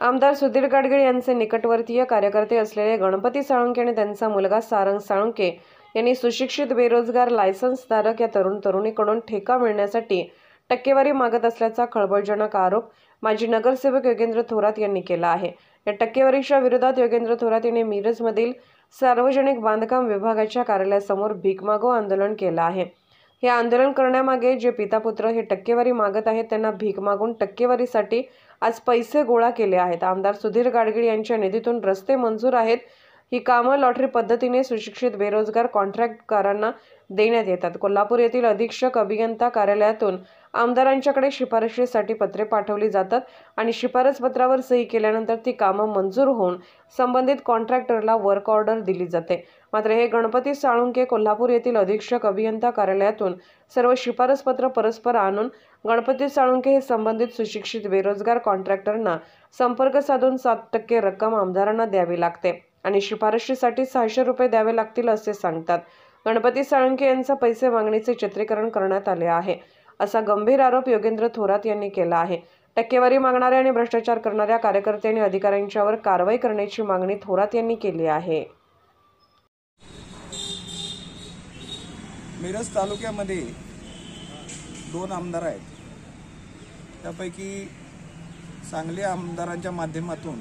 आमदार सुधीर गाडगीळ यांचे निकटवर्तीय कार्यकर्ते असलेले गणपती साळुंखे आणि त्यांचा मुलगा सारंग साळुंखे यांनी सुशिक्षित बेरोजगार लायसन्सधारक या तरुणीकडून ठेका मिळण्यासाठी टक्केवारी मागत असल्याचा खळबळजनक आरोप माजी नगरसेवक योगेंद्र थोरात यांनी केला आहे। या टक्केवारीच्या विरोधात योगेंद्र थोरात यांनी मिरजमधील सार्वजनिक बांधकाम विभागाच्या कार्यालयासमोर भीक मागो आंदोलन केलं आहे। हे आंदोलन करण्यामागे जे पितापुत्र हे टक्केवारी मागत आहेत त्यांना भीक मागून टक्केवारीसाठी आज पैसे गोळा केले आहेत। आमदार सुधीर गाडगीळ यांच्या निधीतून रस्ते मंजूर आहेत। ही कामं लॉटरी पद्धतीने सुशिक्षित बेरोजगार कॉन्ट्रॅक्टदारांना देण्यात येतात। कोल्हापूर येथील अधीक्षक अभियंता कार्यालयातून आमदारांच्याकडे शिफारशीसाठी पत्रे पाठवली जातात आणि शिफारस पत्रावर सही केल्यानंतर ती कामं मंजूर होऊन संबंधित कॉन्ट्रॅक्टरला वर्क ऑर्डर दिली जाते। मात्र हे गणपती साळुंखे कोल्हापूर येथील अधीक्षक अभियंता कार्यालयातून सर्व शिफारस पत्र परस्पर आणून गणपती साळुंखे हे संबंधित सुशिक्षित बेरोजगार कॉन्ट्रॅक्टरना संपर्क साधून 7% रक्कम आमदारांना द्यावी लागते आणि शिफारशीसाठी 600 रुपये द्यावे लागतील असे सांगतात। गणपती साळुंखे यांचा पैसे मागणीचे चित्रीकरण करण्यात आले आहे असा गंभीर आरोप योगेंद्र थोरात यांनी केला आहे। टक्केवारी मागणाऱ्या आणि भ्रष्टाचार करणाऱ्या कार्यकर्ते आणि अधिकाऱ्यांच्यावर कारवाई करण्याची मागणी थोरात यांनी केली आहे। मिरज तालुक्यामध्ये 2 आमदार आहेत। त्यापैकी सांगली आमदारांच्या माध्यमातून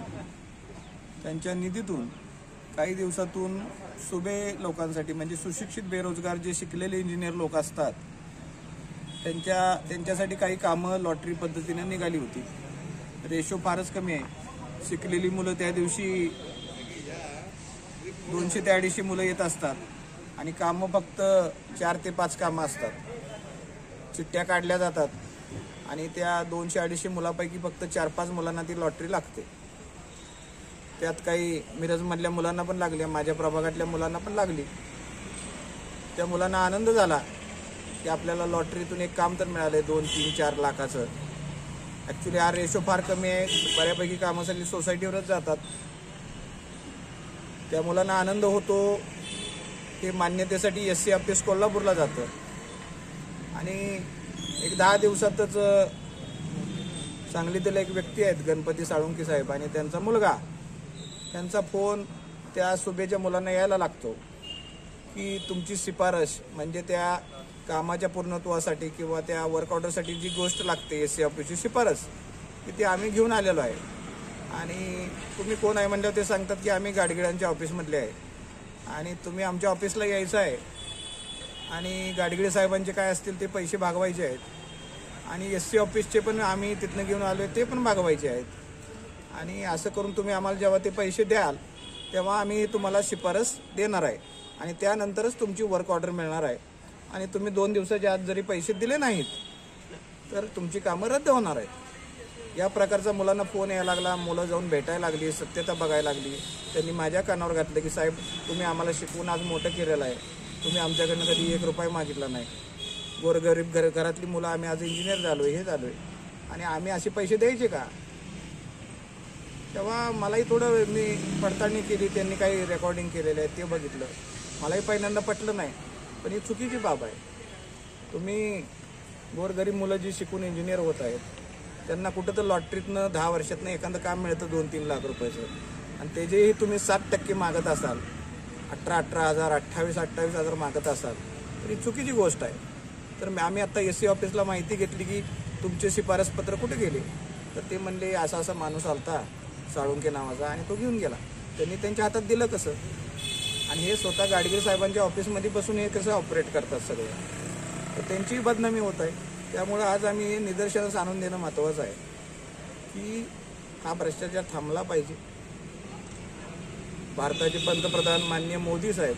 त्यांच्या निधीतून काही दिवसातून सुबे लोकांसाठी म्हणजे सुशिक्षित बेरोजगार जे शिकलेले इंजिनियर लोक असतात त्यांच्यासाठी काही कामं लॉटरी पद्धतीने निघाली होती। रेशो फारच कमी आहे। शिकलेली मुलं त्या दिवशी 200 ते 250 मुलं येत असतात आणि कामं फक्त 4 ते 5 कामं असतात। चिठ्ठ्या काढल्या जातात आणि त्या 200-250 मुलांपैकी फक्त 4-5 मुलांना ती लॉटरी लागते। त्यात काही मिरजमधल्या मुलांना पण लागली, माझ्या प्रभागातल्या मुलांना पण लागली। त्या मुलांना आनंद झाला की आपल्याला लॉटरीतून एक काम तर मिळाले 2-3-4 लाखाचं। ॲक्च्युली हा रेशो फार कमी आहे। बऱ्यापैकी कामं सगळी सोसायटीवरच जातात। त्या मुलांना आनंद होतो। ते मान्यतेसाठी SC ऑफिस कोल्हापूरला जातं आणि एक 10 दिवसातच सांगलीतील एक व्यक्ती आहेत गणपती साळुंखे साहेब आणि त्यांचा मुलगा, त्यांचा फोन त्या सुभेच्या मुलांना यायला लागतो की तुमची शिफारस म्हणजे त्या कामाच्या पूर्णत्वासाठी किंवा त्या वर्क ऑर्डरसाठी जी गोष्ट लागते SC ऑफिसची शिफारस ती आम्ही घेऊन आलेलो आहे। आणि तुम्ही कोण आहे म्हणल्यावर ते सांगतात की आम्ही गाडगिळांच्या ऑफिसमधले आहे आणि तुम्ही आमच्या ऑफिसला यायचं आहे आणि गाडगिळ साहेबांचे काय असतील ते पैसे भागवायचे आहेत आणि SC ऑफिसचे पण आम्ही तिथनं घेऊन आलो आहे ते पण भागवायचे आहेत आणि असं करून तुम्ही आम्हाला जेव्हा ते पैसे द्याल तेव्हा आम्ही तुम्हाला शिफारस देणार आहे आणि त्यानंतरच तुमची वर्क ऑर्डर मिळणार आहे आणि तुम्ही 2 दिवसाच्या आत जरी पैसे दिले नाहीत तर तुमची कामं रद्द होणार आहेत। या प्रकारचा मुलांना फोन यायला लागला, मुलं जाऊन भेटायला लागली, सत्यता बघायला लागली। त्यांनी माझ्या कानावर घातलं की साहेब तुम्ही आम्हाला शिकवून आज मोठं केलेलं आहे, तुम्ही आमच्याकडनं कधी 1 रुपया मागितला नाही। गोरगरीब घरातली मुलं आम्ही आज इंजिनियर झालो आहे, हे झालो आहे आणि आम्ही असे पैसे द्यायचे का? तेव्हा मलाही थोडं मी पडताळणी केली, त्यांनी काही रेकॉर्डिंग केलेलं आहे ते बघितलं, मलाही पहिल्यांदा पटलं नाही, पण ही चुकीची बाब आहे। तुम्ही गोरगरीब मुलं जी शिकून इंजिनियर होत आहेत त्यांना कुठं तर लॉटरीतनं 10 वर्षातनं एखादं काम मिळतं 2-3 लाख रुपयाचं आणि त्याचेही तुम्ही 7% मागत असाल, 18,000, 28,000 मागत असाल तर ही चुकीची गोष्ट आहे। तर आम्ही आता SC ऑफिसला माहिती घेतली की तुमचे शिफारसपत्र कुठे गेले, तर ते म्हणले असा असा माणूस आलता साळुंखे नावाचा आणि तो घेऊन गेला। त्यांनी त्यांच्या हातात दिलं कसं? आणि हे स्वतः गाडगीळ साहेबांच्या ऑफिसमध्ये बसून हे कसं ऑपरेट करतात सगळे, तर त्यांची बदनामी होत आहे। त्यामुळे आज आम्ही हे निदर्शनास आणून देणं महत्त्वाचं आहे की हा भ्रष्टाचार थांबला पाहिजे। भारताचे पंतप्रधान माननीय मोदी साहेब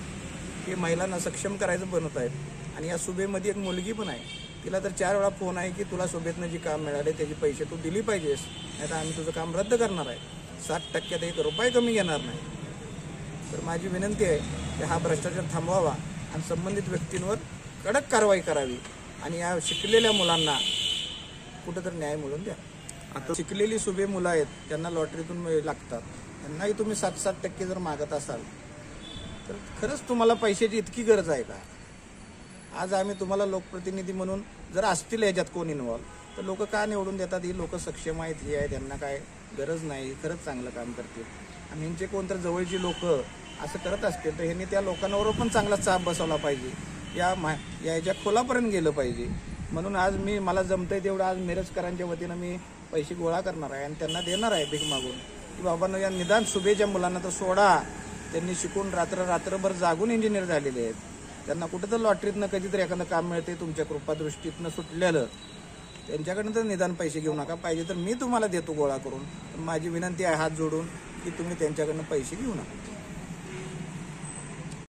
हे महिलांना सक्षम करायचं बनवत आहेत आणि या सुभेमध्ये एक मुलगी पण आहे, तिला तर 4 वेळा फोन आहे की तुला सुभेतनं जी काम मिळाले त्याचे पैसे तू दिली पाहिजेस, नाही तर आम्ही तुझं काम रद्द करणार आहे, 7% 1 रुपया कमी घेणार नाही। तर माझी विनंती आहे की हा भ्रष्टाचार थांबवावा आणि संबंधित व्यक्तींवर कडक कारवाई करावी आणि या शिकलेल्या मुलांना कुठंतरी न्याय मिळवून द्या। आता शिकलेली सुभे मुलं आहेत त्यांना लॉटरीतून लागतात, त्यांनाही तुम्ही 7% जर मागत असाल तर खरंच तुम्हाला पैशाची इतकी गरज आहे का? आज आम्ही तुम्हाला लोकप्रतिनिधी म्हणून जर असतील याच्यात कोण इन्व्हॉल्व तर लोक का निवडून देतात? ही लोक सक्षम आहेत, हे आहे, त्यांना काय गरज नाही, खरंच चांगलं काम करतील. आणि ह्यांचे कोणतर जवळची लोक असं करत असतील तर ह्यांनी त्या लोकांवर पण चांगला चाप बसवला पाहिजे, याच्या खोलापर्यंत गेलं पाहिजे. म्हणून आज मला जमतंय तेवढं आज मिरजकरांच्या वतीनं मी पैसे गोळा करणार आहे आणि त्यांना देणार आहे भीक मागून, की बाबांनो या निदान सुभेच्या मुलांना तर सोडा. त्यांनी शिकून रात्रभर जागून इंजिनियर झालेले आहेत. त्यांना कुठं तर लॉटरीतनं कधीतरी एखादं काम मिळते तुमच्या कृपादृष्टीतनं सुटलेलं, त्यांच्याकडनं तर निदान पैसे घेऊ नका. पाहिजे तर मी तुम्हाला देतो गोळा करून. माझी विनंती आहे हात जोडून की तुम्ही त्यांच्याकडनं पैसे घेऊ नका.